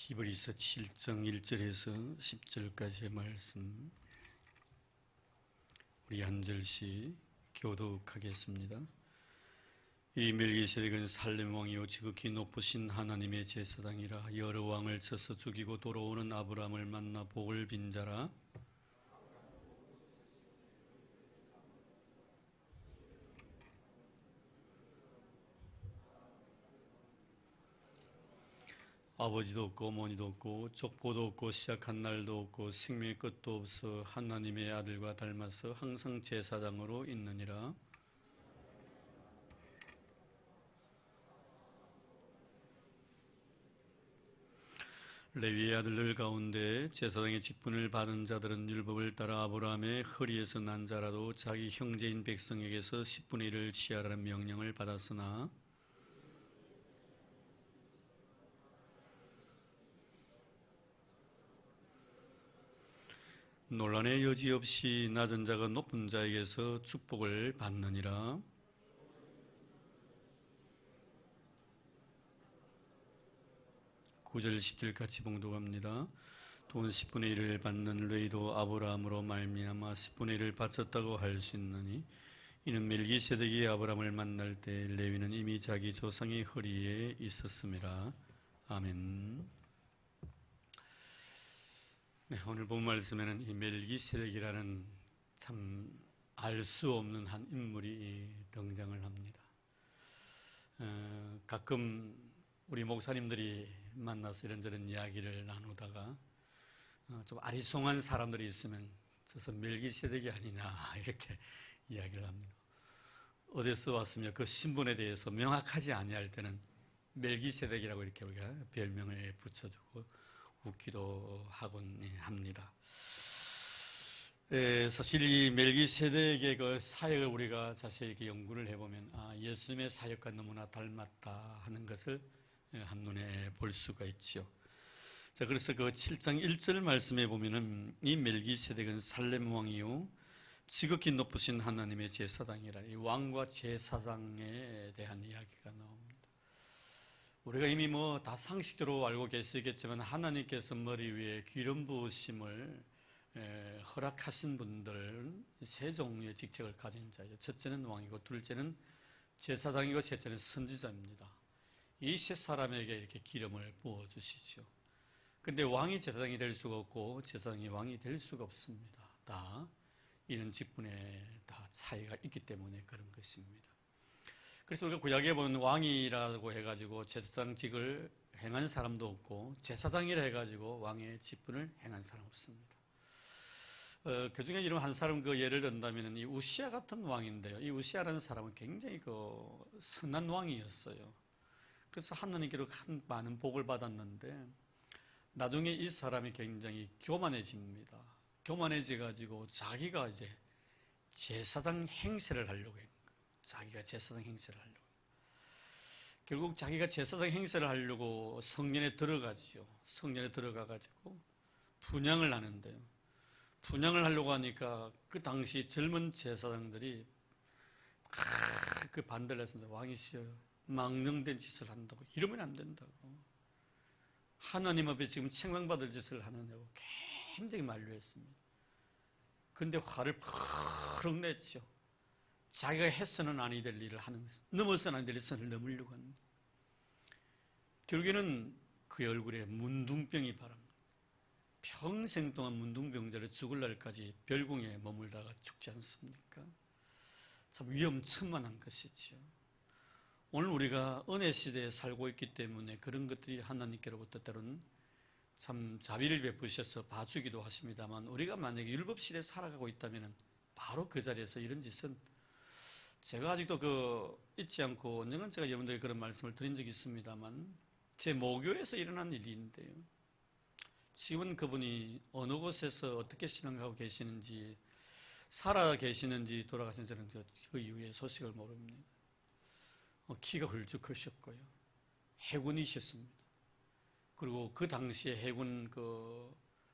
히브리서 7장 1절에서 10절까지의 말씀 우리 한 절씩 교독하겠습니다. 이 멜기세덱은 살렘 왕이요 지극히 높으신 하나님의 제사장이라. 여러 왕을 쳐서 죽이고 돌아오는 아브라함을 만나 복을 빈 자라. 아버지도 없고 어머니도 없고 족보도 없고 시작한 날도 없고 생명의 끝도 없어 하나님의 아들과 닮아서 항상 제사장으로 있느니라. 레위의 아들들 가운데 제사장의 직분을 받은 자들은 율법을 따라 아브라함의 허리에서 난 자라도 자기 형제인 백성에게서 10분의 1을 취하라는 명령을 받았으나 논란의 여지 없이 낮은 자가 높은 자에게서 축복을 받느니라. 구절 10절 같이 봉독합니다. 돈 10분의 1을 받는 레위도 아브라함으로 말미암아 10분의 1을 바쳤다고 할 수 있느니 이는 멜기세덱이 아브라함을 만날 때 레위는 이미 자기 조상의 허리에 있었음이라. 아멘. 네, 오늘 본 말씀에는 이 멜기세덱이라는 참 알 수 없는 한 인물이 등장을 합니다. 가끔 우리 목사님들이 만나서 이런저런 이야기를 나누다가 좀 아리송한 사람들이 있으면 저서 멜기세덱이 아니냐 이렇게 이야기를 합니다. 어디서 왔으며 그 신분에 대해서 명확하지 아니할 때는 멜기세덱이라고 이렇게 우리가 별명을 붙여주고 웃기도 하곤 합니다. 사실 이 멜기세덱의 그 사역을 우리가 자세히 이렇게 연구를 해보면 예수님의 사역과 너무나 닮았다 하는 것을 한눈에 볼 수가 있죠. 자, 그래서 그 7장 1절 말씀에 보면은 이 멜기세덱은 살렘 왕이요 지극히 높으신 하나님의 제사장이라. 이 왕과 제사장에 대한 이야기가 나옵니다. 우리가 이미 뭐 다 상식적으로 알고 계시겠지만 하나님께서 머리 위에 기름 부으심을 허락하신 분들 세 종류의 직책을 가진 자예요. 첫째는 왕이고 둘째는 제사장이고 셋째는 선지자입니다. 이 세 사람에게 이렇게 기름을 부어주시죠. 근데 왕이 제사장이 될 수가 없고 제사장이 왕이 될 수가 없습니다. 다 이런 직분에 다 차이가 있기 때문에 그런 것입니다. 그래서 우리가 구약에 보면 왕이라고 해가지고 제사장직을 행한 사람도 없고 제사장이라 해가지고 왕의 직분을 행한 사람 없습니다. 그 중에 이런 한 사람 그 예를 든다면 이 우시아 같은 왕인데요. 이 우시아라는 사람은 굉장히 그 선한 왕이었어요. 그래서 하나님께로 많은 복을 받았는데 나중에 이 사람이 굉장히 교만해집니다. 교만해져가지고 자기가 이제 제사장 행세를 하려고 해요. 자기가 제사장 행세를 하려고. 결국 자기가 제사장 행세를 하려고 성전에 들어가지요. 성전에 들어가가지고 분향을 하는데요. 분향을 하려고 하니까 그 당시 젊은 제사장들이 그 반대를 했습니다. 왕이시여, 망령된 짓을 한다고. 이러면 안 된다고. 하나님 앞에 지금 책망받을 짓을 하느냐고 굉장히 만류했습니다. 그런데 화를 푸르륵 냈죠. 자기가 해서는 아니 될 일을 하는 것을, 넘어서는 아니 될 선을 넘으려고 합니다. 결국에는 그의 얼굴에 문둥병이 바랍니다. 평생 동안 문둥병자를 죽을 날까지 별궁에 머물다가 죽지 않습니까? 참 위험천만한 것이죠. 오늘 우리가 은혜 시대에 살고 있기 때문에 그런 것들이 하나님께로부터 때로는 참 자비를 베푸셔서 봐주기도 하십니다만 우리가 만약에 율법 시대에 살아가고 있다면 바로 그 자리에서 이런 짓은 제가 아직도 잊지 않고 언젠간 제가 여러분들에게 그런 말씀을 드린 적이 있습니다만 제 모교에서 일어난 일인데요. 지금은 그분이 어느 곳에서 어떻게 신앙하고 계시는지 살아 계시는지 돌아가신 저는 그 이후에 소식을 모릅니다. 키가 훌쩍 크셨고요. 해군이셨습니다. 그리고 그 당시에 해군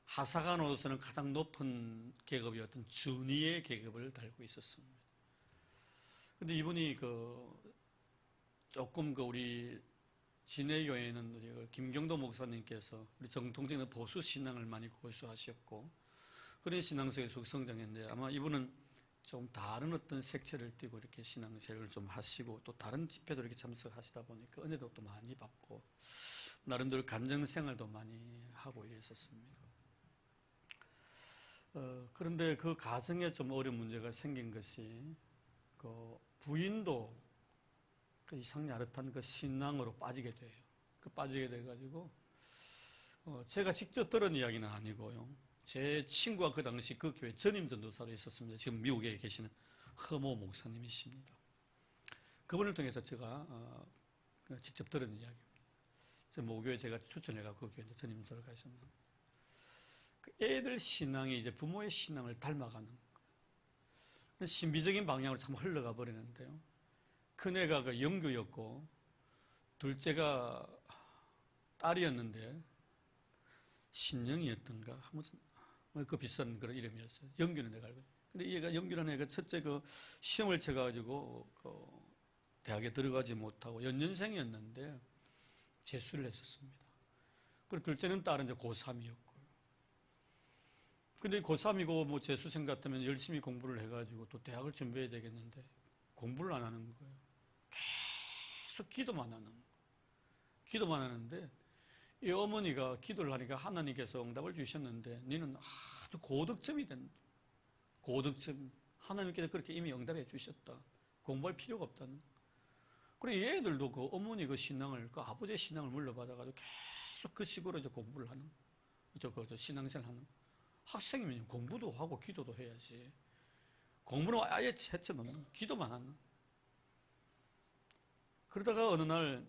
하사관으로서는 가장 높은 계급이었던 준위의 계급을 달고 있었습니다. 근데 이분이 조금 우리 진해교회는 우리 김경도 목사님께서 우리 정통적인 보수 신앙을 많이 고수하셨고 그런 신앙 속에서 성장했는데 아마 이분은 좀 다른 어떤 색채를 띠고 이렇게 신앙생활을 좀 하시고 또 다른 집회도 이렇게 참석하시다 보니까 은혜도 또 많이 받고 나름대로 간증생활도 많이 하고 이랬었습니다. 그런데 그 가정에 좀 어려운 문제가 생긴 것이 그 부인도 그 이상 야릇한 그 신앙으로 빠지게 돼요. 그 빠지게 돼가지고 제가 직접 들은 이야기는 아니고요. 제 친구가 그 당시 그 교회 전임 전도사로 있었습니다. 지금 미국에 계시는 허모 목사님이십니다. 그분을 통해서 제가 직접 들은 이야기입니다. 저 모교에 제가 추천해가지고 그 교회 전임 전도사로 가셨는데 그 애들 신앙이 이제 부모의 신앙을 닮아가는 거예요. 신비적인 방향으로 참 흘러가 버리는데요. 큰애가 그 영교였고 둘째가 딸이었는데 신영이었던가 무슨 그 비싼 그런 이름이었어요. 영규는 내가 알고. 근데 얘가 영규라는 애가 첫째 그 시험을 쳐가지고 그 대학에 들어가지 못하고 연년생이었는데 재수를 했었습니다. 그리고 둘째는 딸은 이제 고3이었고. 근데 고3이고 뭐 재수생 같으면 열심히 공부를 해가지고 또 대학을 준비해야 되겠는데 공부를 안 하는 거예요. 계속 기도만 하는 거예요. 기도만 하는데 이 어머니가 기도를 하니까 하나님께서 응답을 주셨는데 너는 아주 고득점이 된다. 고득점. 하나님께서 그렇게 이미 응답해 주셨다. 공부할 필요가 없다는. 그리고 얘들도 그 어머니 그 신앙을, 그 아버지의 신앙을 물려받아가지고 계속 그 식으로 이제 공부를 하는, 저 신앙생활 하는. 학생이면 공부도 하고 기도도 해야지. 공부는 아예 해체 놓는, 기도만 하는. 그러다가 어느 날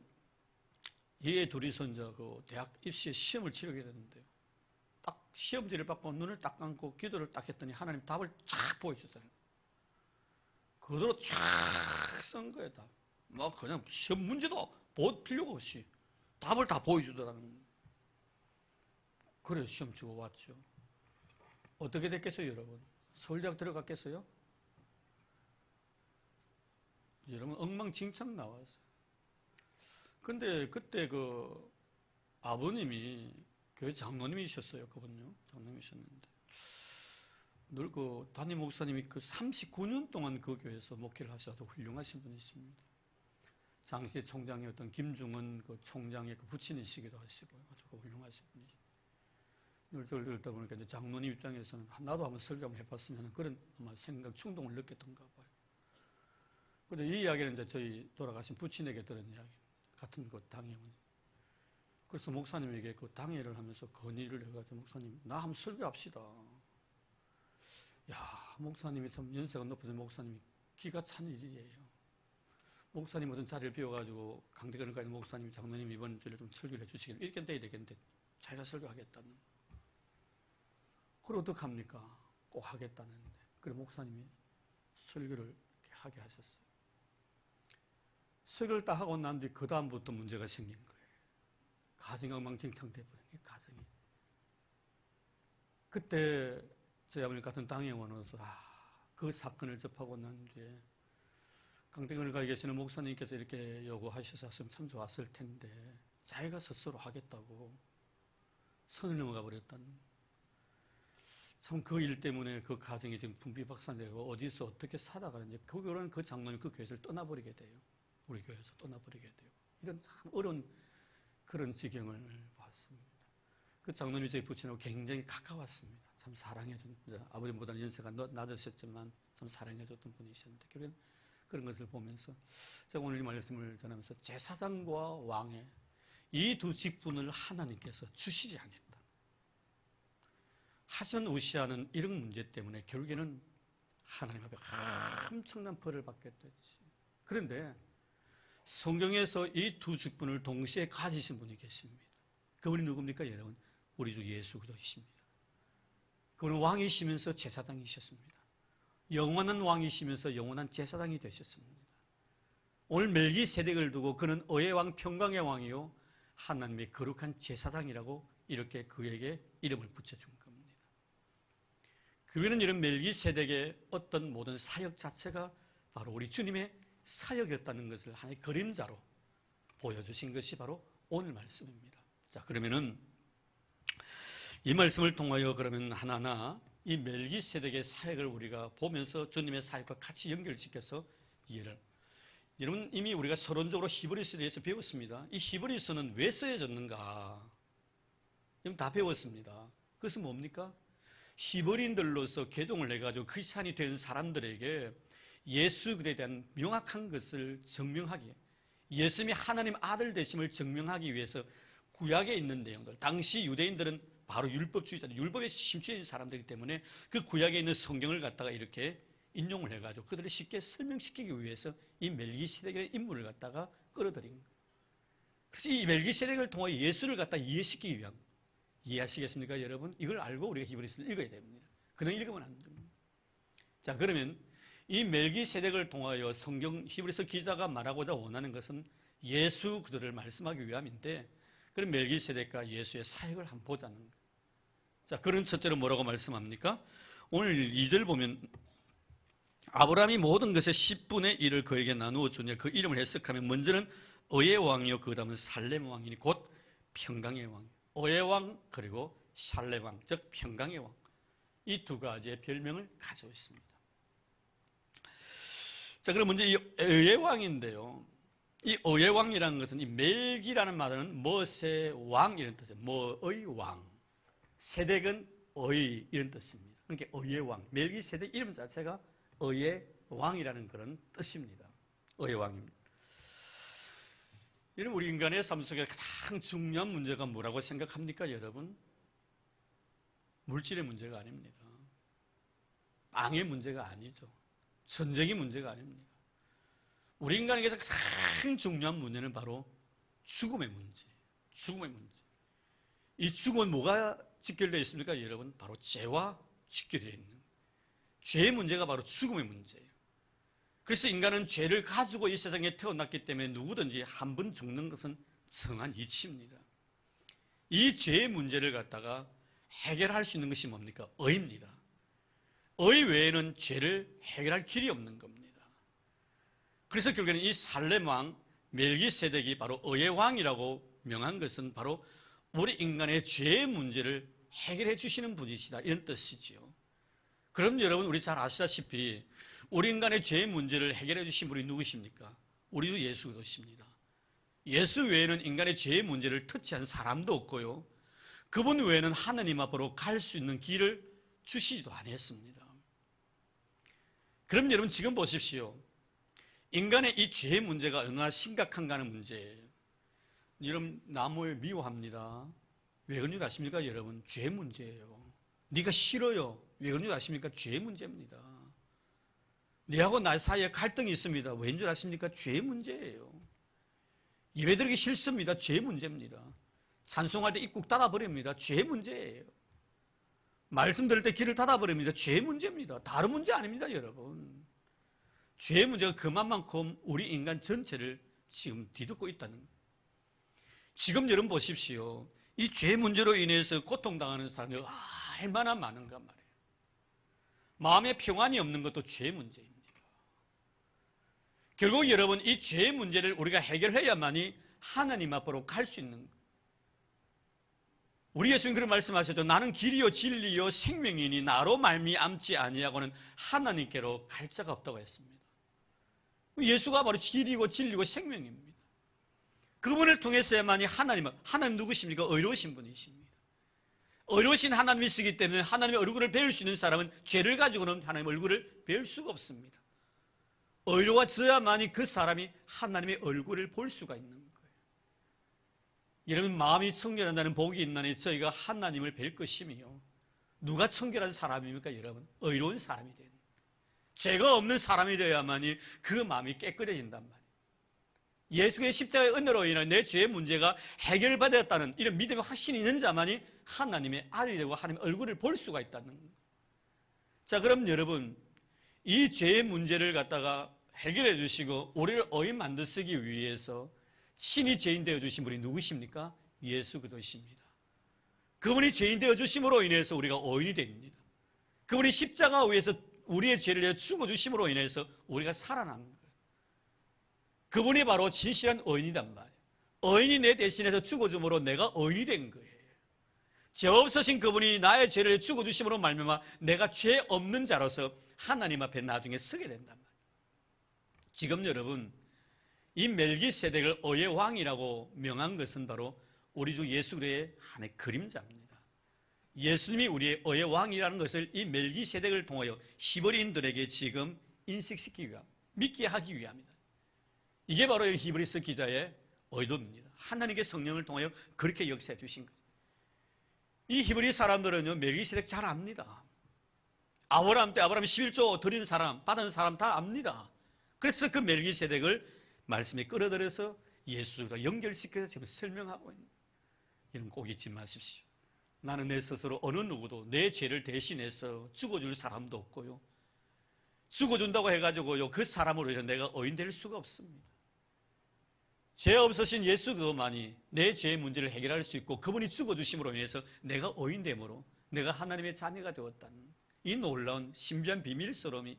얘 둘이서 이제 그 대학 입시에 시험을 치르게 되는데요. 딱 시험지를 받고 눈을 딱 감고 기도를 딱 했더니 하나님 답을 쫙 보여주잖아요. 그대로 쫙 쓴 거예요, 답. 막 그냥 시험 문제도 볼 필요가 없이 답을 다 보여주더라는 거예요. 그래, 시험 치고 왔죠. 어떻게 됐겠어요, 여러분? 서울대학 들어갔겠어요? 여러분, 엉망진창 나왔어요. 근데 그때 그 아버님이 교회 장로님이셨어요, 그분요. 장로님이셨는데. 늘 그 담임 목사님이 그 39년 동안 그 교회에서 목회를 하셔서 훌륭하신 분이십니다. 당시 총장이었던 김중은 그 총장의 그 부친이시기도 하시고요. 아주 훌륭하신 분이십니다. 늘 저를 들다 보니까 이제 장로님 입장에서는 나도 한번 설교 한번 해봤으면 그런 아마 생각, 충동을 느꼈던가 봐요. 그런데 이 이야기는 이제 저희 돌아가신 부친에게 들은 이야기입니다. 같은 그 당회원. 그래서 목사님에게 그 당회를 하면서 건의를 해가지고 목사님, 나 한번 설교합시다. 야, 목사님이 참 연세가 높으신 목사님이 기가 찬 일이에요. 목사님 무슨 자리를 비워가지고 강대관을 가진 목사님, 장로님 이번 주에 좀 설교를 해주시길 이렇게 돼야 되겠는데 자기가 설교하겠다는. 그걸 어떡합니까? 꼭 하겠다는데. 그래 목사님이 설교를 이렇게 하게 하셨어요. 설교를 딱 하고 난 뒤 그 다음부터 문제가 생긴 거예요. 가정이 엉망진창 돼버린 게 가정이. 그때 저희 아버님 같은 당회원으로서 그 사건을 접하고 난 뒤에 강대관을 가 계시는 목사님께서 이렇게 요구하셔서 했으면 참 좋았을 텐데 자기가 스스로 하겠다고 선을 넘어가 버렸다는. 참 그 일 때문에 그 가정이 지금 풍비박산되고 어디서 어떻게 살아가는지 그거는 그 장로님 그 교회에서 떠나버리게 돼요. 우리 교회에서 떠나버리게 되고 이런 참 어려운 그런 지경을 봤습니다. 그 장로님이 저희 부친하고 굉장히 가까웠습니다. 참 사랑해준, 아버님보다는 연세가 낮으셨지만 참 사랑해줬던 분이셨는데 그런 것을 보면서 제가 오늘 이 말씀을 전하면서 제사장과 왕의 이 두 직분을 하나님께서 주시지 않았다. 하선 우시하는 이런 문제 때문에 결국에는 하나님 앞에 엄청난 벌을 받게 됐지. 그런데 성경에서 이 두 직분을 동시에 가지신 분이 계십니다. 그분이 누굽니까, 여러분? 우리 주 예수 그리스도이십니다. 그분은 왕이시면서 제사장이셨습니다. 영원한 왕이시면서 영원한 제사장이 되셨습니다. 오늘 멜기세덱을 두고 그는 의의 왕, 평강의 왕이요 하나님의 거룩한 제사장이라고 이렇게 그에게 이름을 붙여준 겁니다. 그분은 이런 멜기세덱의 어떤 모든 사역 자체가 바로 우리 주님의 사역이었다는 것을 하나의 그림자로 보여주신 것이 바로 오늘 말씀입니다. 자, 그러면은 이 말씀을 통하여 그러면 하나하나 이 멜기세덱의 사역을 우리가 보면서 주님의 사역과 같이 연결시켜서 이해를. 여러분 이미 우리가 서론적으로 히브리서에 대해서 배웠습니다. 이 히브리서는 왜 쓰여졌는가? 여러분 다 배웠습니다. 그것은 뭡니까? 히브리인들로서 개종을 해가지고 크리스찬이 된 사람들에게 예수 그리스도에 대한 명확한 것을 증명하기, 예수님이 하나님 아들 되심을 증명하기 위해서 구약에 있는 내용들, 당시 유대인들은 바로 율법주의자, 율법에 심취해 있는 사람들이기 때문에 그 구약에 있는 성경을 갖다가 이렇게 인용을 해가지고 그들을 쉽게 설명시키기 위해서 이 멜기세덱의 인물을 갖다가 끌어들인 거예요. 그래서 이 멜기세덱을 통해 예수를 갖다 이해시키기 위한, 이해하시겠습니까, 여러분? 이걸 알고 우리가 히브리서를 읽어야 됩니다. 그냥 읽으면 안 됩니다. 자, 그러면 이 멜기세덱을 통하여 성경 히브리서 기자가 말하고자 원하는 것은 예수 그들을 말씀하기 위함인데, 그런 멜기세덱과 예수의 사역을 한번 보자는 거예요. 자, 그런 첫째로 뭐라고 말씀합니까? 오늘 2절 보면 아브라함이 모든 것의 10분의 1을 그에게 나누어 주니 그 이름을 해석하면 먼저는 의의 왕이요 그 다음은 살렘 왕이니 곧 평강의 왕. 의의 왕 그리고 살렘 왕, 즉 평강의 왕. 이 두 가지의 별명을 가지고 있습니다. 자, 그럼 먼저 이 의의 왕인데요. 이 의의 왕이라는 것은 이 멜기라는 말은 멋의 왕 이런 뜻이에요. 뭐의 왕. 세덱은 의 이런 뜻입니다. 그러니까 의의 왕. 멜기세덱 이름 자체가 의의 왕이라는 그런 뜻입니다. 의의 왕입니다. 여러분 우리 인간의 삶 속에 가장 중요한 문제가 뭐라고 생각합니까, 여러분? 물질의 문제가 아닙니다. 망의 문제가 아니죠. 전쟁의 문제가 아닙니다. 우리 인간에게서 가장 중요한 문제는 바로 죽음의 문제. 죽음의 문제. 이 죽음은 뭐가 직결되어 있습니까, 여러분? 바로 죄와 직결되어 있는 거예요. 죄의 문제가 바로 죽음의 문제예요. 그래서 인간은 죄를 가지고 이 세상에 태어났기 때문에 누구든지 한 번 죽는 것은 정한 이치입니다. 이 죄의 문제를 갖다가 해결할 수 있는 것이 뭡니까? 의입니다. 의 외에는 죄를 해결할 길이 없는 겁니다. 그래서 결국에는 이 살렘 왕 멜기세덱이 바로 의의 왕이라고 명한 것은 바로 우리 인간의 죄의 문제를 해결해 주시는 분이시다, 이런 뜻이지요. 그럼 여러분 우리 잘 아시다시피 우리 인간의 죄의 문제를 해결해 주신 분이 누구십니까? 우리도 예수 그리스도십니다. 예수 외에는 인간의 죄의 문제를 터치한 사람도 없고요, 그분 외에는 하나님 앞으로 갈 수 있는 길을 주시지도 않았습니다. 그럼 여러분 지금 보십시오. 인간의 이 죄의 문제가 얼마나 심각한가 하는 문제예요. 여러분 나무를 미워합니다. 왜 그런 줄 아십니까, 여러분? 죄 문제예요. 네가 싫어요. 왜 그런 줄 아십니까? 죄 문제입니다. 네하고 나 사이에 갈등이 있습니다. 왜인 줄 아십니까? 죄 문제예요. 예배 드리기 싫습니다. 죄 문제입니다. 찬송할 때 입국 닫아버립니다. 죄 문제예요. 말씀 들을 때 귀를 닫아버립니다. 죄 문제입니다. 다른 문제 아닙니다, 여러분. 죄의 문제가 그만큼 우리 인간 전체를 지금 뒤덮고 있다는 거예요. 지금 여러분 보십시오. 이 죄 문제로 인해서 고통당하는 사람들이 얼마나 많은가 말이에요. 마음에 평안이 없는 것도 죄 문제입니다. 결국 여러분 이 죄의 문제를 우리가 해결해야만이 하나님 앞으로 갈 수 있는 거예요. 우리 예수님 그런 말씀하셨죠. 나는 길이요 진리요 생명이니 나로 말미암지 아니하고는 하나님께로 갈 자가 없다고 했습니다. 예수가 바로 길이고 진리고 생명입니다. 그분을 통해서야만이 하나님 누구십니까? 의로우신 분이십니다. 의로우신 하나님이시기 때문에 하나님의 얼굴을 배울 수 있는 사람은 죄를 가지고는 하나님의 얼굴을 배울 수가 없습니다. 의로워져야만이 그 사람이 하나님의 얼굴을 볼 수가 있는 거예요. 여러분 마음이 청결한다는 복이 있나니 저희가 하나님을 뵐 것이며, 누가 청결한 사람입니까, 여러분? 의로운 사람이 되는, 죄가 없는 사람이 되어야만이 그 마음이 깨끗해진단 말이에요. 예수의 십자가의 은혜로 인해 내 죄의 문제가 해결받았다는 이런 믿음의 확신이 있는 자만이 하나님의 아들이 되고 하나님의 얼굴을 볼 수가 있다는 거예요. 자, 그럼 여러분 이 죄의 문제를 갖다가 해결해 주시고 우리를 의인 만드시기 위해서 친히 죄인 되어 주신 분이 누구십니까? 예수 그리스도십니다. 그분이 죄인 되어 주심으로 인해서 우리가 의인이 됩니다. 그분이 십자가 위에서 우리의 죄를 죽어 주심으로 인해서 우리가 살아난 거예요. 그분이 바로 진실한 의인이란 말이에요. 의인이 내 대신해서 죽어줌으로 내가 의인이 된 거예요. 죄 없으신 그분이 나의 죄를 죽어주심으로 말미암아 내가 죄 없는 자로서 하나님 앞에 나중에 서게 된단 말이에요. 지금 여러분, 이 멜기세덱을 의의 왕이라고 명한 것은 바로 우리 주 예수 그리스도의 하나의 그림자입니다. 예수님이 우리의 의의 왕이라는 것을 이 멜기세덱을 통하여 히브리인들에게 지금 인식시키기 위함, 믿게 하기 위함이다. 이게 바로 히브리서 기자의 의도입니다. 하나님께 성령을 통하여 그렇게 역사해 주신 거죠. 이 히브리 사람들은요, 멜기세덱 잘 압니다. 아브라함 때 아브라함이 11조 드린 사람, 받은 사람 다 압니다. 그래서 그 멜기세덱을 말씀에 끌어들여서 예수와 연결시켜서 지금 설명하고 있는, 이런 꼭 잊지 마십시오. 나는 내 스스로 어느 누구도 내 죄를 대신해서 죽어줄 사람도 없고요, 죽어준다고 해가지고요 그 사람으로 해서 내가 의인 될 수가 없습니다. 죄 없으신 예수 그만이 내 죄의 문제를 해결할 수 있고, 그분이 죽어주심으로 인해서 내가 의인됨으로 내가 하나님의 자녀가 되었다는 이 놀라운 신비한 비밀스러움이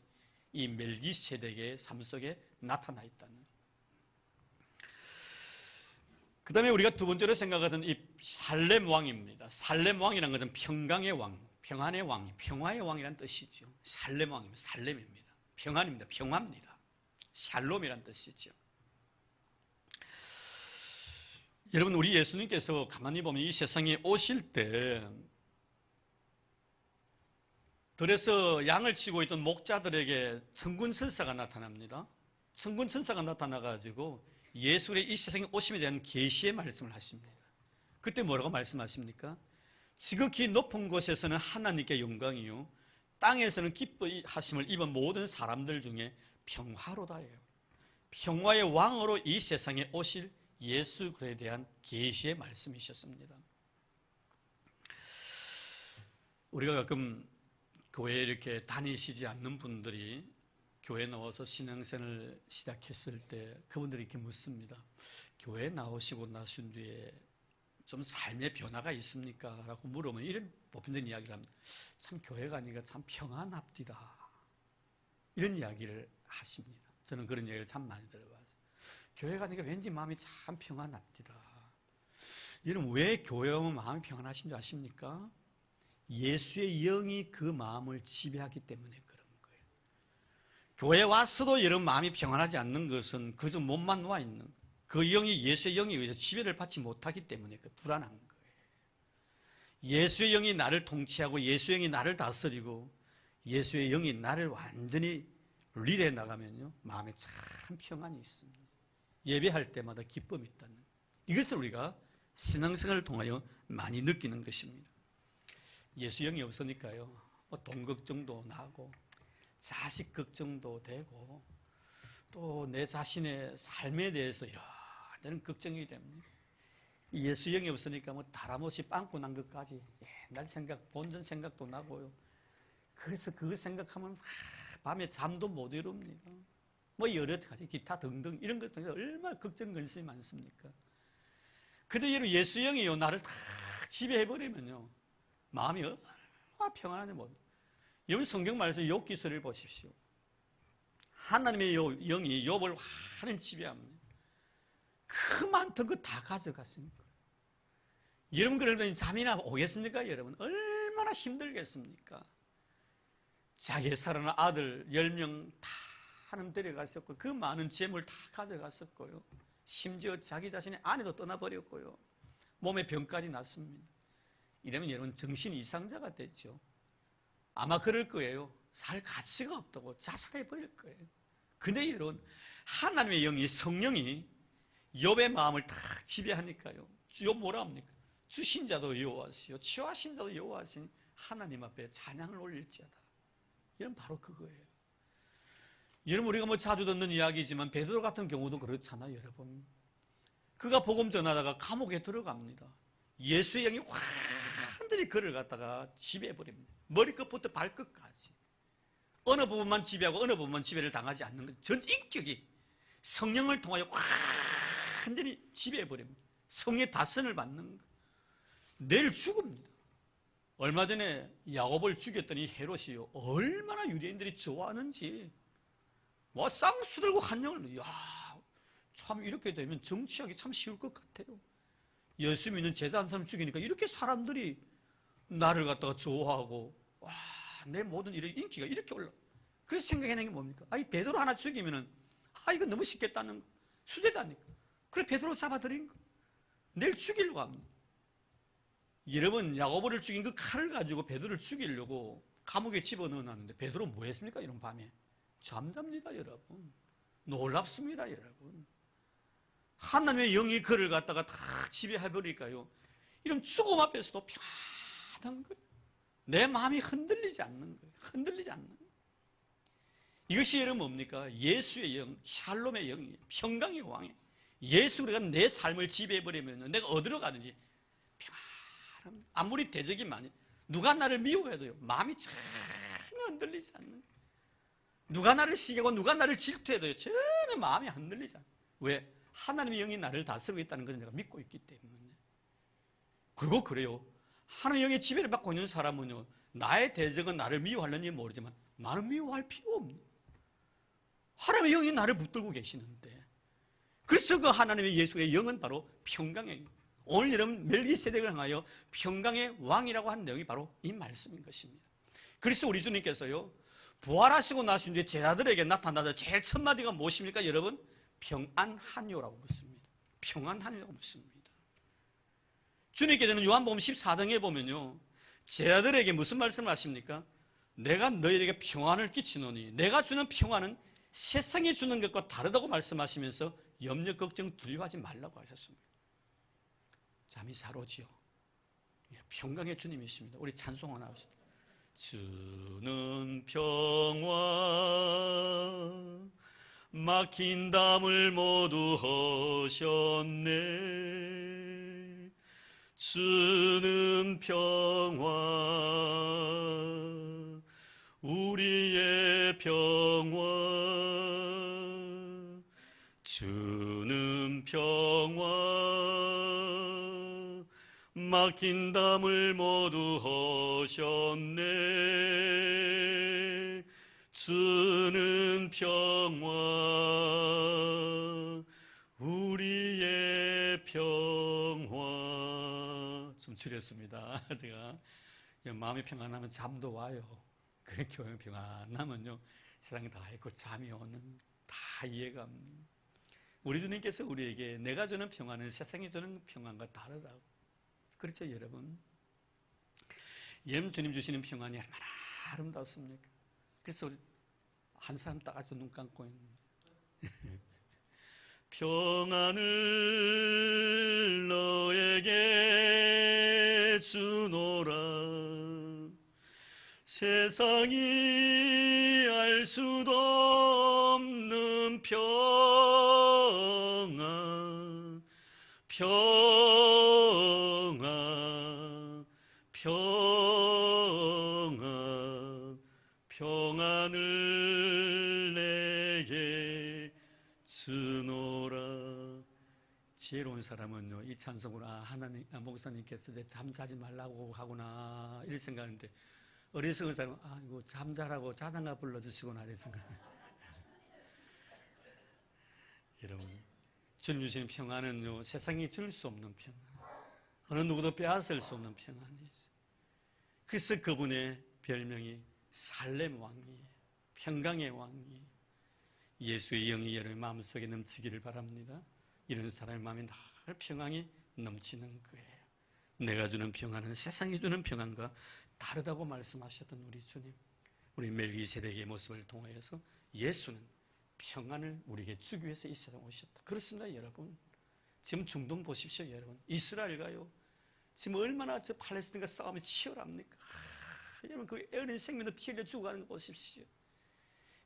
이 멜기세덱의 삶 속에 나타나 있다는. 그 다음에 우리가 두 번째로 생각하던 이 살렘 왕입니다. 살렘 왕이라는 것은 평강의 왕, 평안의 왕, 평화의 왕이라는 뜻이죠. 살렘 왕입니다. 살렘입니다. 평안입니다. 평화입니다. 샬롬이라는 뜻이죠. 여러분, 우리 예수님께서 가만히 보면 이 세상에 오실 때 들에서 양을 치고 있던 목자들에게 천군 천사가 나타납니다. 천군 천사가 나타나가지고 예수의 이 세상에 오심에 대한 계시의 말씀을 하십니다. 그때 뭐라고 말씀하십니까? 지극히 높은 곳에서는 하나님께 영광이요, 땅에서는 기뻐하심을 입은 모든 사람들 중에 평화로다예요. 평화의 왕으로 이 세상에 오실 예수 그리스도에 대한 계시의 말씀이셨습니다. 우리가 가끔 교회에 이렇게 다니시지 않는 분들이 교회에 나와서 신앙생활을 시작했을 때 그분들이 이렇게 묻습니다. 교회에 나오시고 나신 뒤에 좀 삶의 변화가 있습니까? 라고 물으면 이런 보편적인 이야기를 합니다. 참 교회 가니까 참 평안합디다, 이런 이야기를 하십니다. 저는 그런 이야기를 참 많이 들어봤어요. 교회 가니까 왠지 마음이 참 평안합디다. 여러분, 왜 교회 오면 마음이 평안하신 줄 아십니까? 예수의 영이 그 마음을 지배하기 때문에 그런 거예요. 교회 와서도 여러분 마음이 평안하지 않는 것은 그저 몸만 와 있는, 그 영이 예수의 영에 의해서 지배를 받지 못하기 때문에 불안한 거예요. 예수의 영이 나를 통치하고 예수의 영이 나를 다스리고 예수의 영이 나를 완전히 리드해 나가면요, 마음에 참 평안이 있습니다. 예배할 때마다 기쁨이 있다는, 이것을 우리가 신앙생활을 통하여 많이 느끼는 것입니다. 예수 영이 없으니까요, 돈 걱정도 나고 자식 걱정도 되고 또 내 자신의 삶에 대해서 이런 걱정이 됩니다. 예수 영이 없으니까 다람쥐 빵꾸 난 것까지 옛날 생각, 본전 생각도 나고요. 그래서 그거 생각하면 밤에 잠도 못 이룹니다. 여러 가지 기타 등등 이런 것 중에 얼마나 걱정 근심이 많습니까? 근데 예수 영이요 나를 다 지배해버리면요, 마음이 얼마나 평안한지 모릅니다. 여러분, 성경 말씀 욥기서를 보십시오. 하나님의 영이 욥을 완전히 지배합니다. 그 많던 거 다 가져갔습니까? 여러분, 그러면 잠이나 오겠습니까? 여러분, 얼마나 힘들겠습니까? 자기의 사랑하는 아들 10명 다 하나님 데려갔었고, 그 많은 재물 다 가져갔었고요, 심지어 자기 자신의 아내도 떠나버렸고요, 몸에 병까지 났습니다. 이러면 여러분 정신 이상자가 됐죠. 아마 그럴 거예요. 살 가치가 없다고 자살해버릴 거예요. 근데 여러분, 하나님의 영이, 성령이 욥의 마음을 다 지배하니까요, 욥 뭐라 합니까? 주신 자도 여호와시요 취하신 자도 여호와시니 하나님 앞에 찬양을 올릴지어다. 이런 바로 그거예요. 여러분, 우리가 자주 듣는 이야기지만 베드로 같은 경우도 그렇잖아요. 여러분, 그가 복음 전하다가 감옥에 들어갑니다. 예수의 영이 완전히 그를 갖다가 지배해버립니다. 머리끝부터 발끝까지 어느 부분만 지배하고 어느 부분만 지배를 당하지 않는 것, 전 인격이 성령을 통하여 완전히 지배해버립니다. 성의 다스림을 받는 것. 내일 죽습니다. 얼마 전에 야곱을 죽였더니 헤롯이요, 얼마나 유대인들이 좋아하는지 쌍수 들고 한영을, 야, 참 이렇게 되면 정치하기 참 쉬울 것 같아요. 예수 믿는 제자 한 사람 죽이니까 이렇게 사람들이 나를 갖다가 좋아하고, 와, 내 모든 일의 인기가 이렇게 올라. 그래서 생각해낸 게 뭡니까? 아이, 베드로 하나 죽이면은, 이거 너무 쉽겠다는 거. 수제다니까. 그래, 베드로 잡아들인 거. 내일 죽이려고 합니다. 여러분, 야고보를 죽인 그 칼을 가지고 베드로를 죽이려고 감옥에 집어넣어놨는데, 베드로 뭐 했습니까? 이런 밤에. 잠잡니다, 여러분. 놀랍습니다, 여러분. 하나님의 영이 그를 갖다가 다 지배해버릴까요? 이런 죽음 앞에서도 평안한 거예요. 내 마음이 흔들리지 않는 거예요. 흔들리지 않는 거예요. 이것이 여러분 뭡니까? 예수의 영, 샬롬의 영이에요. 평강의 왕이에요. 예수 우리가 내 삶을 지배해버리면 내가 어디로 가든지 평안합니다. 아무리 대적이 많이, 누가 나를 미워해도요, 마음이 전혀 흔들리지 않는 거예요. 누가 나를 시기하고 누가 나를 질투해도요, 전혀 마음이 흔들리지 않아요. 왜? 하나님의 영이 나를 다스리고 있다는 것을 내가 믿고 있기 때문에. 그리고 그래요. 하나님의 영의 지배를 받고 있는 사람은요, 나의 대적은 나를 미워하는지 모르지만 나는 미워할 필요 없네. 하나님의 영이 나를 붙들고 계시는데. 그래서 그 하나님의 예수의 영은 바로 평강의 영. 오늘 여러분 멜기세덱을 향하여 평강의 왕이라고 한 내용이 바로 이 말씀인 것입니다. 그래서 우리 주님께서요, 부활하시고 나신 뒤에 제자들에게 나타나서 제일 첫 마디가 무엇입니까, 여러분? 평안하뇨라고 묻습니다. 평안하뇨라고 묻습니다. 주님께서는 요한복음 14장에 보면요, 제자들에게 무슨 말씀을 하십니까? 내가 너희에게 평안을 끼치노니 내가 주는 평안은 세상이 주는 것과 다르다고 말씀하시면서 염려, 걱정, 두려워하지 말라고 하셨습니다. 잠이 사로지요. 평강의 주님이십니다. 우리 찬송 하나 합시다. 주는 평화 막힌 담을 모두 허셨네. 주는 평화 우리의 평화. 주는 평화 막힌 담을 모두 허셨네. 주는 평화 우리의 평화. 좀 줄였습니다. 제가 마음이 평안하면 잠도 와요. 그렇게 평안하면요, 세상이 다 있고 잠이 오는, 다 이해갑니다. 우리 주님께서 우리에게 내가 주는 평안은 세상이 주는 평안과 다르다고. 그렇죠, 여러분? 여러분 주님 주시는 평안이 얼마나 아름답습니까? 그래서 한 사람 딱 아주 눈 감고 있는 평안을 너에게 주노라. 세상이 알 수도 없는 평안, 평안, 평안, 평안을 내게 주노라. 지혜로운 사람은요, 이 찬송으로 하나님, 목사님께서 이제 잠자지 말라고 하구나 이런 생각하는데, 어리석은 사람은 이거 잠자라고 자장가 불러주시구나 이런 생각해요. 여러분, 주님 주시는 평안은요, 세상이 줄 수 없는 평안, 어느 누구도 빼앗을 수 없는 평안이죠. 그래서 그분의 별명이 살렘 왕이에요. 평강의 왕이에요. 예수의 영이 여러분의 마음속에 넘치기를 바랍니다. 이런 사람의 마음에 늘 평안이 넘치는 거예요. 내가 주는 평안은 세상이 주는 평안과 다르다고 말씀하셨던 우리 주님, 우리 멜기세덱의 모습을 통하여서 예수는 평안을 우리에게 주기 위해서 이 세상에 오셨다. 그렇습니다, 여러분. 지금 중동 보십시오, 여러분. 이스라엘과요, 지금 얼마나 저 팔레스틴과 싸움이 치열합니까? 여러분, 그 어린 생명도 피 흘려 죽어가는 거 보십시오.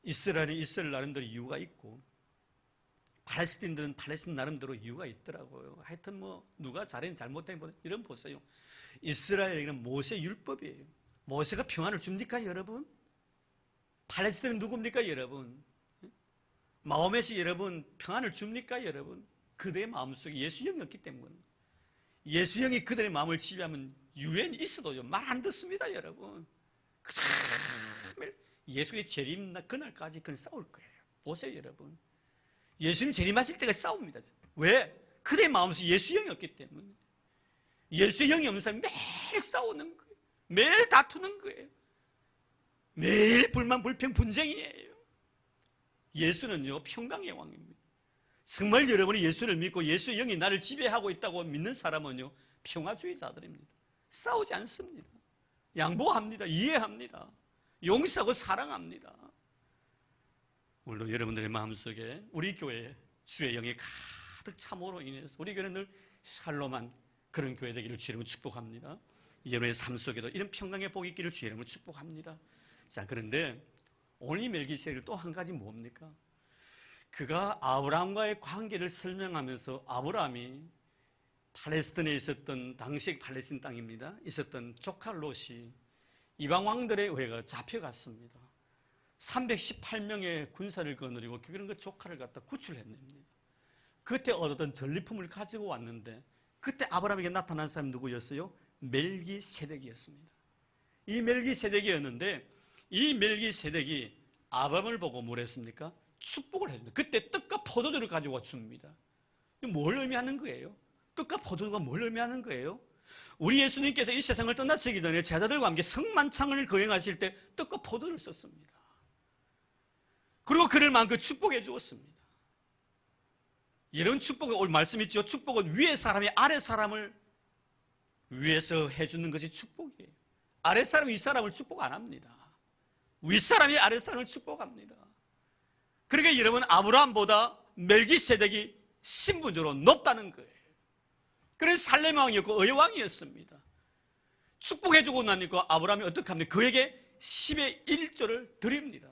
이스라엘은 이스라엘 나름대로 이유가 있고, 팔레스틴들은 팔레스틴 나름대로 이유가 있더라고요. 하여튼 누가 잘했는지 잘못했는지 이런 보세요. 이스라엘에게는 모세 율법이에요. 모세가 평안을 줍니까, 여러분? 팔레스틴은 누굽니까, 여러분? 마호멧이 여러분 평안을 줍니까, 여러분? 그들의 마음속에 예수 영이 없기 때문에. 예수 영이 그들의 마음을 지배하면 유엔이 있어도요, 말 안 듣습니다, 여러분. 예수의 재림 그날까지 그는 싸울 거예요. 보세요, 여러분. 예수님 재림하실 때가 싸웁니다. 왜? 그들의 마음속에 예수 영이 없기 때문에. 예수의 영이 없는 사람이 매일 싸우는 거예요. 매일 다투는 거예요. 매일 불만, 불평, 분쟁이에요. 예수는요, 평강의 왕입니다. 정말 여러분이 예수를 믿고 예수의 영이 나를 지배하고 있다고 믿는 사람은요, 평화주의자들입니다. 싸우지 않습니다. 양보합니다. 이해합니다. 용서하고 사랑합니다. 오늘도 여러분들의 마음속에 우리 교회에 주의 영이 가득 참으로 인해서 우리 교회는 늘 샬롬한 그런 교회 되기를 주의 이름으로 축복합니다. 여러분의 삶 속에도 이런 평강의 복이 있기를 주의 이름으로 축복합니다. 자, 그런데 오늘 이 멜기세덱 또 한 가지 뭡니까? 그가 아브라함과의 관계를 설명하면서 아브라함이 팔레스틴에 있었던 당시 팔레스틴 땅입니다. 있었던 조카 롯이 이방 왕들에 의해 잡혀갔습니다. 318명의 군사를 거느리고 그런 그 조카를 갖다 구출해냅니다. 그때 얻었던 전리품을 가지고 왔는데 그때 아브라함에게 나타난 사람이 누구였어요? 멜기세덱이었습니다. 이 멜기세덱이었는데 이 멜기세덱이 아브라함을 보고 뭘 했습니까? 축복을 했습니다. 그때 떡과 포도주를 가지고 줍니다. 뭘 의미하는 거예요? 떡과 포도주가 뭘 의미하는 거예요? 우리 예수님께서 이 세상을 떠나시기 전에 제자들과 함께 성만찬을 거행하실 때 떡과 포도를 썼습니다. 그리고 그를 마음껏 축복해 주었습니다. 이런 축복이 오늘 말씀 있죠. 축복은 위에 사람이 아래 사람을 위해서 해주는 것이 축복이에요. 아래 사람이 위 사람을 축복 안 합니다. 위 사람이 아래 사람을 축복합니다. 그러니까 여러분, 아브라함보다 멜기세덱이 신분적으로 높다는 거예요. 그래서 살렘 왕이었고 의 왕이었습니다. 축복해주고 나니까 아브라함이 어떻게 합니까? 그에게 10의 1조를 드립니다.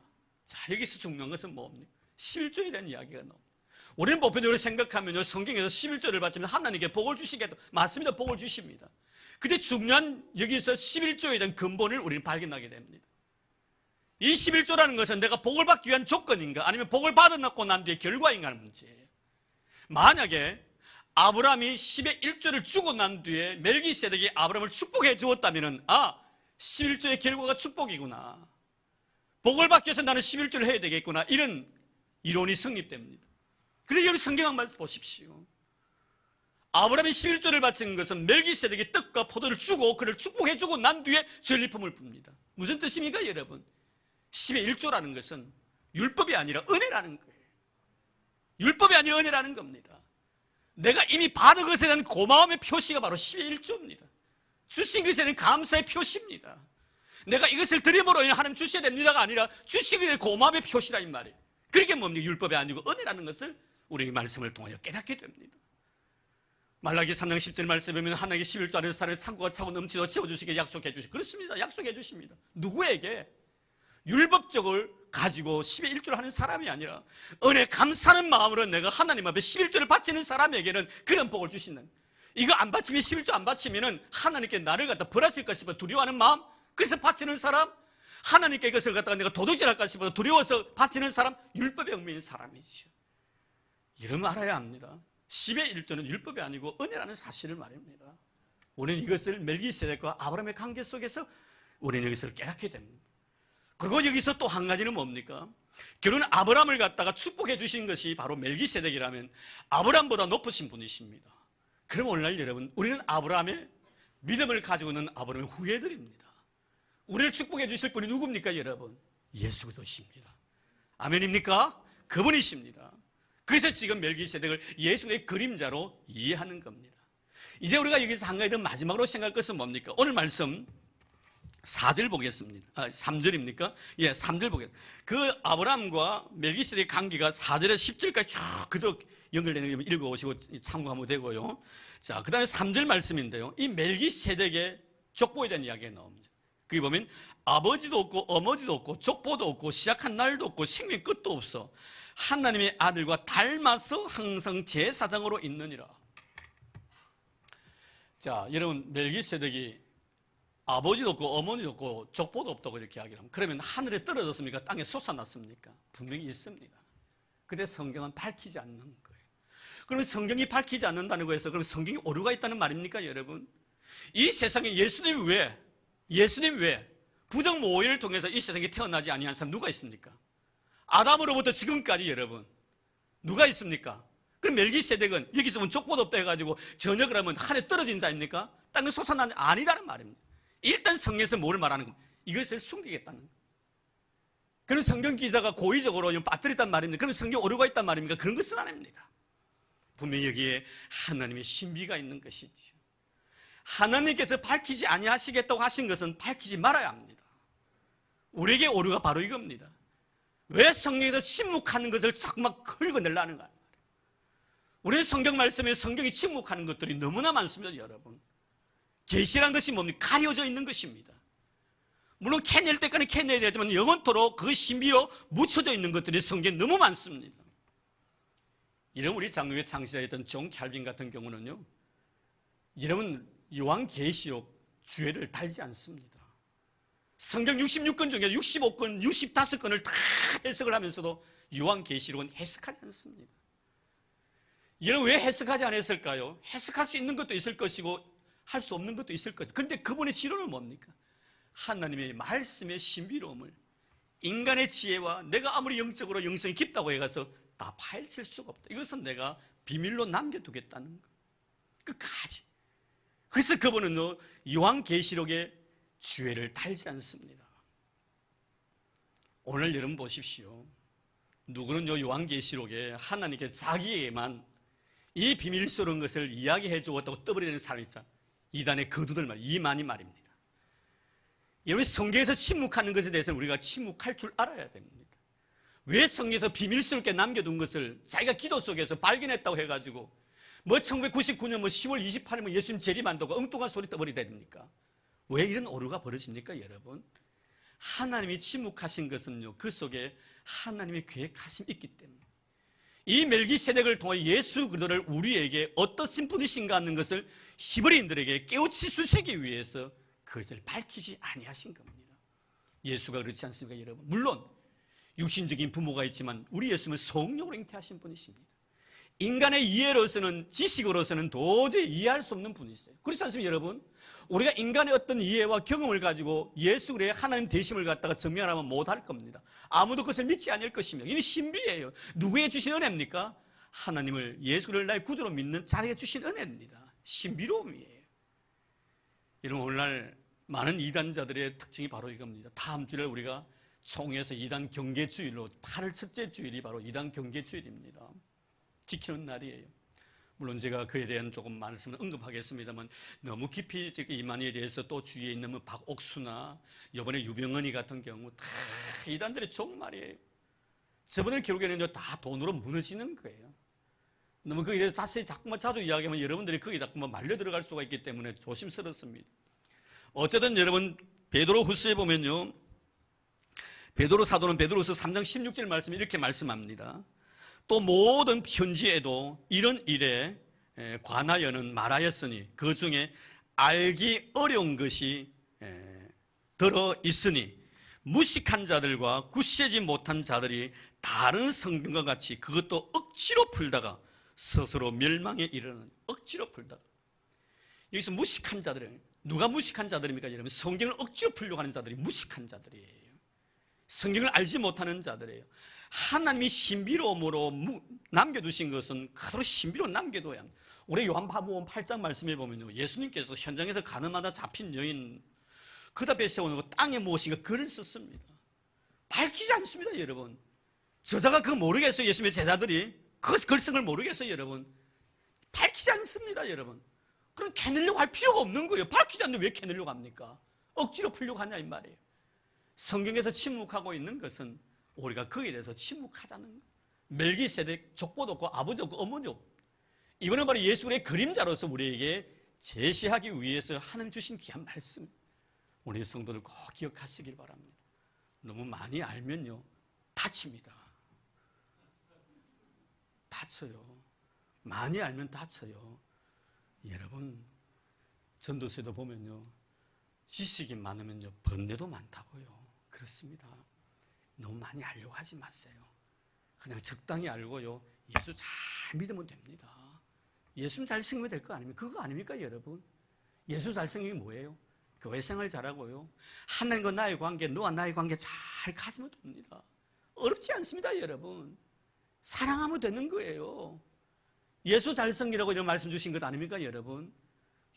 자, 여기서 중요한 것은 뭡니까? 11조에 대한 이야기가 나옵니다. 우리는 보편적으로 생각하면요, 성경에서 11조를 바치면 하나님께 복을 주시겠다. 맞습니다. 복을 주십니다. 근데 중요한 여기서 11조에 대한 근본을 우리는 발견하게 됩니다. 이 11조라는 것은 내가 복을 받기 위한 조건인가 아니면 복을 받아놓고 난 뒤에 결과인가 하는 문제예요. 만약에 아브라함이 10의 1조를 주고 난 뒤에 멜기세덱이 아브라함을 축복해 주었다면 11조의 결과가 축복이구나. 복을 받기 위해서 나는 11조를 해야 되겠구나. 이런 이론이 성립됩니다. 그래서 여기 성경 말씀 보십시오. 아브라함이 11조를 바친 것은 멜기세덱이 떡과 포도를 주고 그를 축복해 주고 난 뒤에 전리품을 풉니다. 무슨 뜻입니까, 여러분? 10의 1조라는 것은 율법이 아니라 은혜라는 거예요. 율법이 아니라 은혜라는 겁니다. 내가 이미 받은 것에 대한 고마움의 표시가 바로 10의 1조입니다. 주신 것에 대한 감사의 표시입니다. 내가 이것을 드림으로 하나님 주셔야 됩니다가 아니라 주신 것에 대한 고마움의 표시라 이 말이에요. 그게 뭡니까? 율법이 아니고 은혜라는 것을 우리 말씀을 통하여 깨닫게 됩니다. 말라기 3장 10절 말씀에 보면 하나님께 11조 안에서 사는 창고가 차고 넘치도록 채워주시게 약속해 주시고 그렇습니다. 약속해 주십니다. 누구에게? 율법적을 가지고 10의 1조를 하는 사람이 아니라 은혜 감사하는 마음으로 내가 하나님 앞에 11조를 바치는 사람에게는 그런 복을 주시는, 이거 안 바치면 11조 안 바치면 하나님께 나를 갖다 벌하실 것이며 두려워하는 마음, 그래서 바치는 사람, 하나님께 이것을 갖다가 내가 도둑질할까 싶어서 두려워서 바치는 사람, 율법에 얽매인 사람이죠. 이런 걸 알아야 합니다. 10의 1조는 율법이 아니고 은혜라는 사실을 말합니다. 우리는 이것을 멜기세덱과 아브라함의 관계 속에서 우리는 이것을 깨닫게 됩니다. 그리고 여기서 또 한 가지는 뭡니까? 결혼 아브라함을 갖다가 축복해 주신 것이 바로 멜기세덱이라면 아브라함보다 높으신 분이십니다. 그럼 오늘날 여러분, 우리는 아브라함의 믿음을 가지고 있는 아브라함의 후예들입니다. 우리를 축복해 주실 분이 누굽니까, 여러분? 예수 그리스도십니다. 아멘입니까? 그분이십니다. 그래서 지금 멜기세덱을 예수의 그림자로 이해하는 겁니다. 이제 우리가 여기서 한 가지 더 마지막으로 생각할 것은 뭡니까? 오늘 말씀 4절 보겠습니다. 3절입니까? 예, 3절 보겠습니다. 그 아브라함과 멜기세덱의 관계가 4절에서 10절까지 쭉 그대로 연결되는 거 읽어오시고 참고하면 되고요. 자, 그 다음에 3절 말씀인데요. 이 멜기세덱의 족보에 대한 이야기가 나옵니다. 거기 보면 아버지도 없고 어머니도 없고 족보도 없고 시작한 날도 없고 생명 끝도 없어 하나님의 아들과 닮아서 항상 제사장으로 있느니라. 자, 여러분, 멜기세덱이 아버지도 없고 어머니도 없고 족보도 없다고 이렇게 이야기를 하면 그러면 하늘에 떨어졌습니까? 땅에 솟아났습니까? 분명히 있습니다. 근데 성경은 밝히지 않는 거예요. 그러면 성경이 밝히지 않는다는 거에서 그럼 성경이 오류가 있다는 말입니까, 여러분? 이 세상에 예수님 외에 부정 모의를 통해서 이 세상에 태어나지 아니한 사람 누가 있습니까? 아담으로부터 지금까지 여러분 누가 있습니까? 그럼 멜기세덱은 여기서 보면 족보도 없다 해가지고 전역을 하면 하늘에 떨어진 자입니까? 땅에 솟아난 아니다는 말입니다. 일단 성경에서 뭐를 말하는 겁니까? 이것을 숨기겠다는 거예요. 그런 성경 기자가 고의적으로 빠뜨렸단 말입니다. 그런 성경 오류가 있단 말입니까? 그런 것은 아닙니다. 분명히 여기에 하나님의 신비가 있는 것이죠. 하나님께서 밝히지 아니하시겠다고 하신 것은 밝히지 말아야 합니다. 우리에게 오류가 바로 이겁니다. 왜 성경에서 침묵하는 것을 자꾸만 긁어내려는가? 우리는 성경 말씀에 성경이 침묵하는 것들이 너무나 많습니다, 여러분. 계시란 것이 뭡니까? 가려져 있는 것입니다. 물론 캐낼 때까지 캐내야 되지만 영원토록 그 신비로 묻혀져 있는 것들이 성경에 너무 많습니다. 이런 우리 장로교회 창시자였던 존 캘빈 같은 경우는요, 여러분 요한계시록 주회를 달지 않습니다. 성경 66권 중에 65권, 65권을 다 해석을 하면서도 요한계시록은 해석하지 않습니다. 여러분 왜 해석하지 않았을까요? 해석할 수 있는 것도 있을 것이고 할 수 없는 것도 있을 것이고, 그런데 그분의 지론은 뭡니까? 하나님의 말씀의 신비로움을 인간의 지혜와 내가 아무리 영적으로 영성이 깊다고 해가서 다 파헤칠 수가 없다. 이것은 내가 비밀로 남겨두겠다는 것. 끝까지. 그래서 그분은 요한계시록의 주회를 달지 않습니다. 오늘 여러분 보십시오. 누구는 요한계시록에 하나님께 자기에게만 이 비밀스러운 것을 이야기해 주었다고 떠버리는 사람이 있잖아요. 이단의 거두들 말, 이만희 말입니다. 여러분 성경에서 침묵하는 것에 대해서는 우리가 침묵할 줄 알아야 됩니다. 왜 성경에서 비밀스럽게 남겨둔 것을 자기가 기도 속에서 발견했다고 해가지고 1999년 10월 28일 예수님 재림한다고 엉뚱한 소리 떠버리게 됩니까? 왜 이런 오류가 벌어집니까, 여러분? 하나님이 침묵하신 것은요, 그 속에 하나님의 계획하심이 있기 때문에 이 멜기세덱을 통해 예수 그리스도를 우리에게 어떠신 분이신가 하는 것을 히브리인들에게 깨우치시기 위해서 그것을 밝히지 아니하신 겁니다. 예수가 그렇지 않습니까, 여러분? 물론 육신적인 부모가 있지만 우리 예수님은 성령으로 잉태하신 분이십니다. 인간의 이해로서는, 지식으로서는 도저히 이해할 수 없는 분이세요. 그렇지 않습니까, 여러분? 우리가 인간의 어떤 이해와 경험을 가지고 예수 그리스도의 하나님 되심을 갖다가 증명하면 못할 겁니다. 아무도 그것을 믿지 않을 것입니다. 이는 신비예요. 누구에게 주신 은혜입니까? 하나님을 예수 그리스도를 나의 구주로 믿는 자에게 주신 은혜입니다. 신비로움이에요. 여러분 오늘날 많은 이단자들의 특징이 바로 이겁니다. 다음 주에 우리가 총회에서 이단 경계주일로 8월 첫째 주일이 바로 이단 경계주일입니다. 지키는 날이에요. 물론 제가 그에 대한 조금 말씀을 언급하겠습니다만 너무 깊이 이만희에 대해서 또 주위에 있는 박옥수나 이번에 유병헌이 같은 경우 다 이단들의 종말이에요. 저분들 결국에는 다 돈으로 무너지는 거예요. 너무 거기에 대해서 자세히 자꾸만 자주 이야기하면 여러분들이 거기에 자꾸만 말려 들어갈 수가 있기 때문에 조심스럽습니다. 어쨌든 여러분 베드로 후서에 보면요, 베드로 사도는 베드로후서 3장 16절 말씀에 이렇게 말씀합니다. 또 모든 편지에도 이런 일에 관하여는 말하였으니 그 중에 알기 어려운 것이 들어있으니 무식한 자들과 굳세지 못한 자들이 다른 성경과 같이 그것도 억지로 풀다가 스스로 멸망에 이르는, 억지로 풀다가. 여기서 무식한 자들은 누가 무식한 자들입니까? 여러분 성경을 억지로 풀려고 하는 자들이 무식한 자들이에요. 성경을 알지 못하는 자들이에요. 하나님이 신비로움으로 남겨두신 것은 그대로 신비로 남겨둬야 합니다. 우리 요한복음 8장 말씀에 보면요, 예수님께서 현장에서 가늠하다 잡힌 여인 그 앞에 세워놓고 땅에 무엇인가 글을 썼습니다. 밝히지 않습니다, 여러분. 저자가 그거 모르겠어요. 예수님의 제자들이 그 글쓴 걸 모르겠어요, 여러분. 밝히지 않습니다, 여러분. 그럼 캐내려고 할 필요가 없는 거예요. 밝히지 않는데 왜 캐내려고 합니까? 억지로 풀려고 하냐 이 말이에요. 성경에서 침묵하고 있는 것은 우리가 거기에 대해서 침묵하자는 거예요. 멜기세덱 족보도 없고 아버지 없고 어머니 없고, 이번에 바로 예수 그리스도의 그림자로서 우리에게 제시하기 위해서 하나님 주신 귀한 말씀, 우리 성도들 꼭 기억하시길 바랍니다. 너무 많이 알면요 다칩니다. 다쳐요. 많이 알면 다쳐요. 여러분 전도서에도 보면요, 지식이 많으면요 번뇌도 많다고요. 그렇습니다. 너무 많이 알려고 하지 마세요. 그냥 적당히 알고요, 예수 잘 믿으면 됩니다. 예수 잘 생기면 될 거 아닙니까? 그거 아닙니까, 여러분? 예수 잘 생기면 뭐예요? 교회 생활 잘하고요, 하나님과 나의 관계, 너와 나의 관계 잘 가지면 됩니다. 어렵지 않습니다, 여러분. 사랑하면 되는 거예요. 예수 잘 섬기라고 이런 말씀 주신 것 아닙니까, 여러분?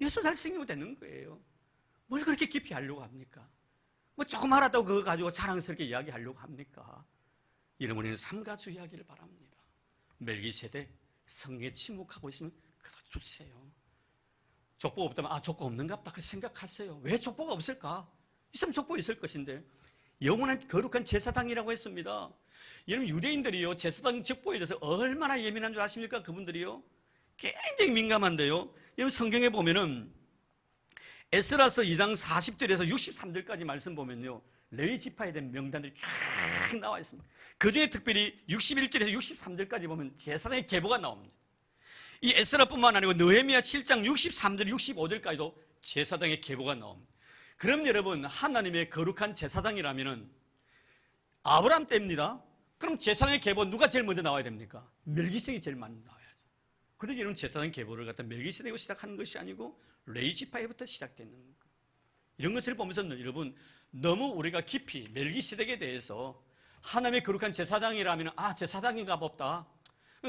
예수 잘 섬기면 되는 거예요. 뭘 그렇게 깊이 하려고 합니까? 뭐 조금 알았다고 그거 가지고 자랑스럽게 이야기하려고 합니까? 여러분의 삼가주 이야기를 바랍니다. 멜기세덱 성에 침묵하고 있으면 그러주세요. 족보가 없다면 족보 없는가 보다 그렇게 생각하세요. 왜 족보가 없을까? 있으면 족보 있을 것인데. 영원한 거룩한 제사장이라고 했습니다. 여러분 유대인들이요 제사장 족보에 대해서 얼마나 예민한 줄 아십니까? 그분들이요 굉장히 민감한데요. 여러분 성경에 보면은 에스라서 2장 40절에서 63절까지 말씀 보면요 레위 지파에 대한 명단들이 쫙 나와 있습니다. 그 중에 특별히 61절에서 63절까지 보면 제사장의 계보가 나옵니다. 이 에스라뿐만 아니고 느헤미야 7장 63절 65절까지도 제사장의 계보가 나옵니다. 그럼 여러분 하나님의 거룩한 제사장이라면은 아브라함 때입니다. 그럼 제사장의 계보 누가 제일 먼저 나와야 됩니까? 멜기세덱이 제일 먼저 나와야죠. 그런데 이런 제사장 계보를 갖다 멜기세덱으로 시작하는 것이 아니고 레위 지파에부터 시작되는 거예요. 이런 것을 보면서 여러분 너무 우리가 깊이 멜기세덱에 대해서 하나님의 거룩한 제사장이라면 제사장인가 보다.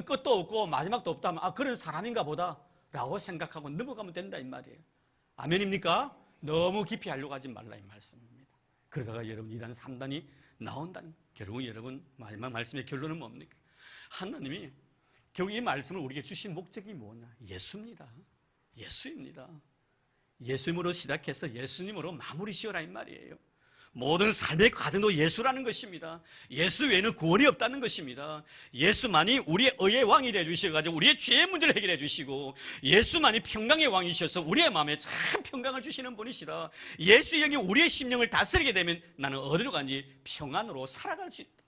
끝도 없고 마지막도 없다면 그런 사람인가 보다 라고 생각하고 넘어가면 된다 이 말이에요. 아멘입니까? 너무 깊이 하려고 하지 말라 이 말씀입니다. 그러다가 여러분 2단 3단이 나온다는 결국 여러분 마지막 말씀의 결론은 뭡니까? 하나님이 결국 이 말씀을 우리에게 주신 목적이 뭐냐? 예수입니다. 예수입니다. 예수님으로 시작해서 예수님으로 마무리 지어라 이 말이에요. 모든 삶의 과정도 예수라는 것입니다. 예수 외에는 구원이 없다는 것입니다. 예수만이 우리의 의의 왕이 되어주셔가지고 우리의 죄의 문제를 해결해 주시고 예수만이 평강의 왕이셔서 우리의 마음에 참 평강을 주시는 분이시라. 예수의 영이 우리의 심령을 다스리게 되면 나는 어디로 가니 평안으로 살아갈 수 있다.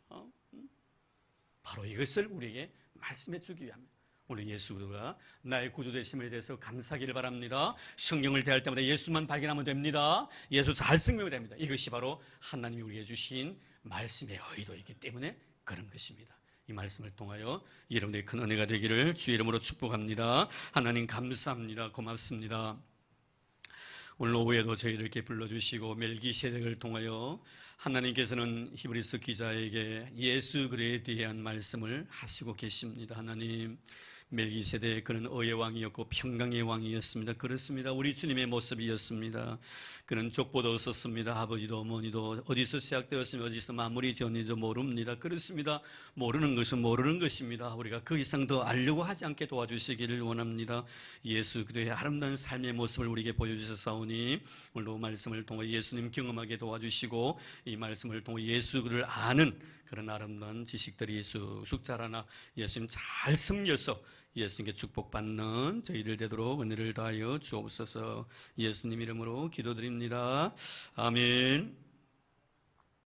바로 이것을 우리에게 말씀해 주기 위함입니다. 오늘 예수가 나의 구주되심에 대해서 감사하기를 바랍니다. 성경을 대할 때마다 예수만 발견하면 됩니다. 예수 잘 섬기면 됩니다. 이것이 바로 하나님이 우리에게 주신 말씀의 의도이기 때문에 그런 것입니다. 이 말씀을 통하여 여러분들의 큰 은혜가 되기를 주의 이름으로 축복합니다. 하나님 감사합니다. 고맙습니다. 오늘 오후에도 저희를 이렇게 불러주시고 멜기세덱을 통하여 하나님께서는 히브리서 기자에게 예수 그리스도에 대한 말씀을 하시고 계십니다. 하나님 멜기세덱 그는 의의 왕이었고 평강의 왕이었습니다. 그렇습니다. 우리 주님의 모습이었습니다. 그는 족보도 없었습니다. 아버지도 어머니도 어디서 시작되었으며 어디서 마무리 지었는지도 모릅니다. 그렇습니다. 모르는 것은 모르는 것입니다. 우리가 그 이상 더 알려고 하지 않게 도와주시기를 원합니다. 예수 그리스도의 아름다운 삶의 모습을 우리에게 보여주셨사오니 오늘 말씀을 통해 예수님 경험하게 도와주시고 이 말씀을 통해 예수를 아는 그런 아름다운 지식들이 쑥쑥 자라나 예수님 잘 섬겨서 예수님께 축복받는 저희들 되도록 은혜를 다하여 주옵소서. 예수님 이름으로 기도드립니다. 아멘.